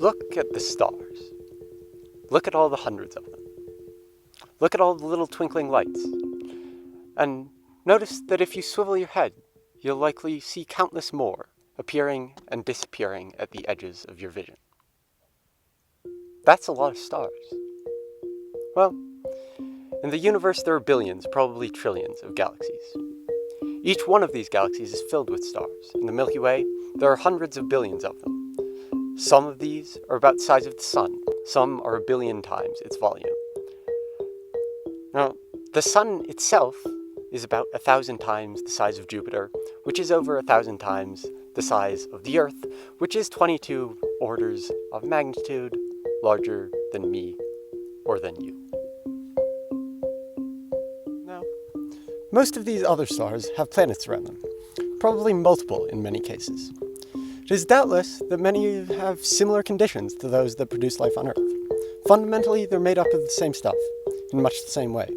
Look at the stars. Look at all the hundreds of them. Look at all the little twinkling lights. And notice that if you swivel your head, you'll likely see countless more appearing and disappearing at the edges of your vision. That's a lot of stars. Well, in the universe there are billions, probably trillions of galaxies. Each one of these galaxies is filled with stars. In the Milky Way, there are hundreds of billions of them. Some of these are about the size of the sun. Some are 1 billion times its volume. Now, the sun itself is about 1,000 times the size of Jupiter, which is over 1,000 times the size of the Earth, which is 22 orders of magnitude larger than me or than you. Now, most of these other stars have planets around them, probably multiple in many cases. It is doubtless that many have similar conditions to those that produce life on Earth. Fundamentally, they're made up of the same stuff, in much the same way.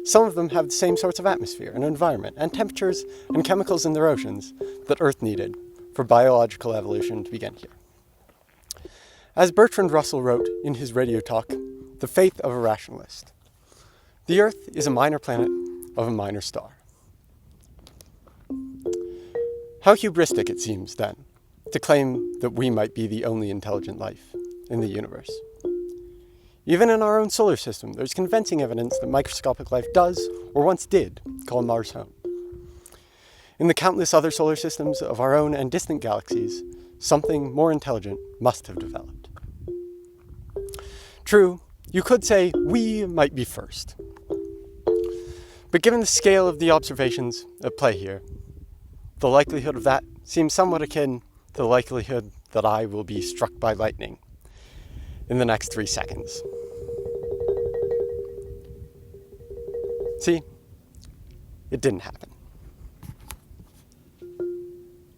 Some of them have the same sorts of atmosphere and environment and temperatures and chemicals in their oceans that Earth needed for biological evolution to begin here. As Bertrand Russell wrote in his radio talk, The Faith of a Rationalist, the Earth is a minor planet of a minor star. How hubristic it seems, then, to claim that we might be the only intelligent life in the universe. Even in our own solar system, there's convincing evidence that microscopic life does, or once did, call Mars home. In the countless other solar systems of our own and distant galaxies, something more intelligent must have developed. True, you could say we might be first. But given the scale of the observations at play here, the likelihood of that seems somewhat akin to the likelihood that I will be struck by lightning in the next 3 seconds. See, it didn't happen.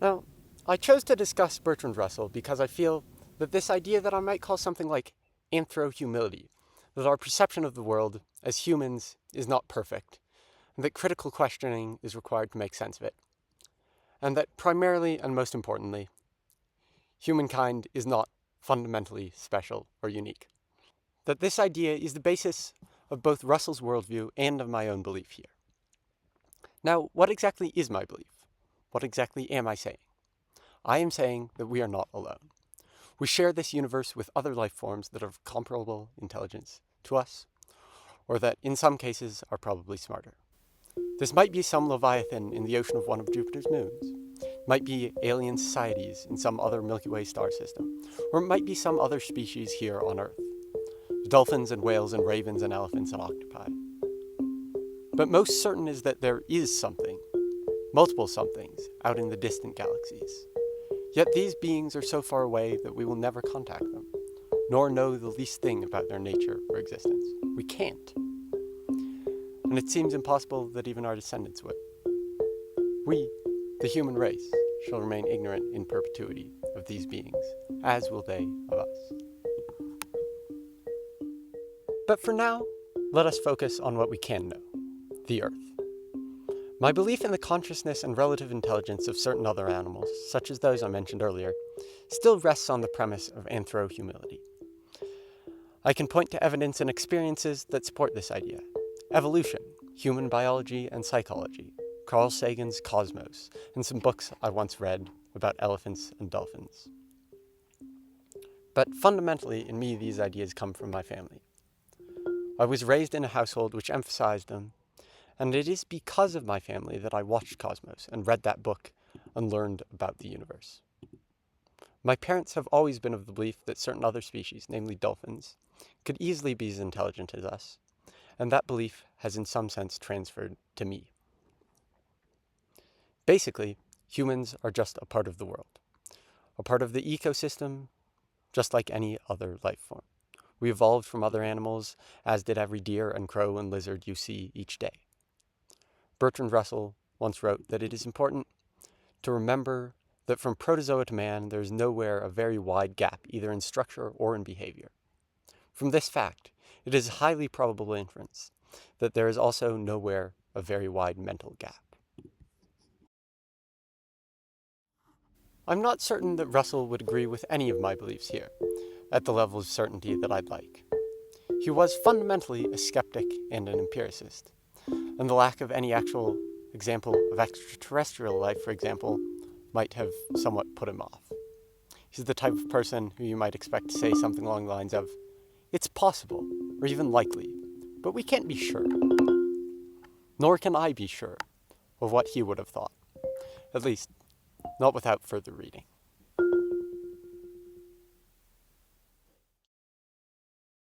Now, I chose to discuss Bertrand Russell because I feel that this idea that I might call something like anthro-humility, that our perception of the world as humans is not perfect, and that critical questioning is required to make sense of it, and that primarily and most importantly, humankind is not fundamentally special or unique. That this idea is the basis of both Russell's worldview and of my own belief here. Now, what exactly is my belief? What exactly am I saying? I am saying that we are not alone. We share this universe with other life forms that are of comparable intelligence to us, or that in some cases are probably smarter. This might be some Leviathan in the ocean of one of Jupiter's moons. It might be alien societies in some other Milky Way star system, or it might be some other species here on Earth. Dolphins and whales and ravens and elephants and octopi. But most certain is that there is something, multiple somethings, out in the distant galaxies. Yet these beings are so far away that we will never contact them, nor know the least thing about their nature or existence. We can't. And it seems impossible that even our descendants would. We, the human race, shall remain ignorant in perpetuity of these beings, as will they of us. But for now, let us focus on what we can know, the Earth. My belief in the consciousness and relative intelligence of certain other animals, such as those I mentioned earlier, still rests on the premise of anthro-humility. I can point to evidence and experiences that support this idea. Evolution, human biology and psychology, Carl Sagan's Cosmos, and some books I once read about elephants and dolphins. But fundamentally, in me, these ideas come from my family. I was raised in a household which emphasized them, and it is because of my family that I watched Cosmos and read that book and learned about the universe. My parents have always been of the belief that certain other species, namely dolphins, could easily be as intelligent as us, and that belief has in some sense transferred to me. Basically, humans are just a part of the world, a part of the ecosystem, just like any other life form. We evolved from other animals, as did every deer and crow and lizard you see each day. Bertrand Russell once wrote that it is important to remember that from protozoa to man, there is nowhere a very wide gap, either in structure or in behavior. From this fact, it is a highly probable inference that there is also nowhere a very wide mental gap. I'm not certain that Russell would agree with any of my beliefs here, at the level of certainty that I'd like. He was fundamentally a skeptic and an empiricist, and the lack of any actual example of extraterrestrial life, for example, might have somewhat put him off. He's the type of person who you might expect to say something along the lines of, "It's possible, or even likely, but we can't be sure." Nor can I be sure of what he would have thought, at least not without further reading.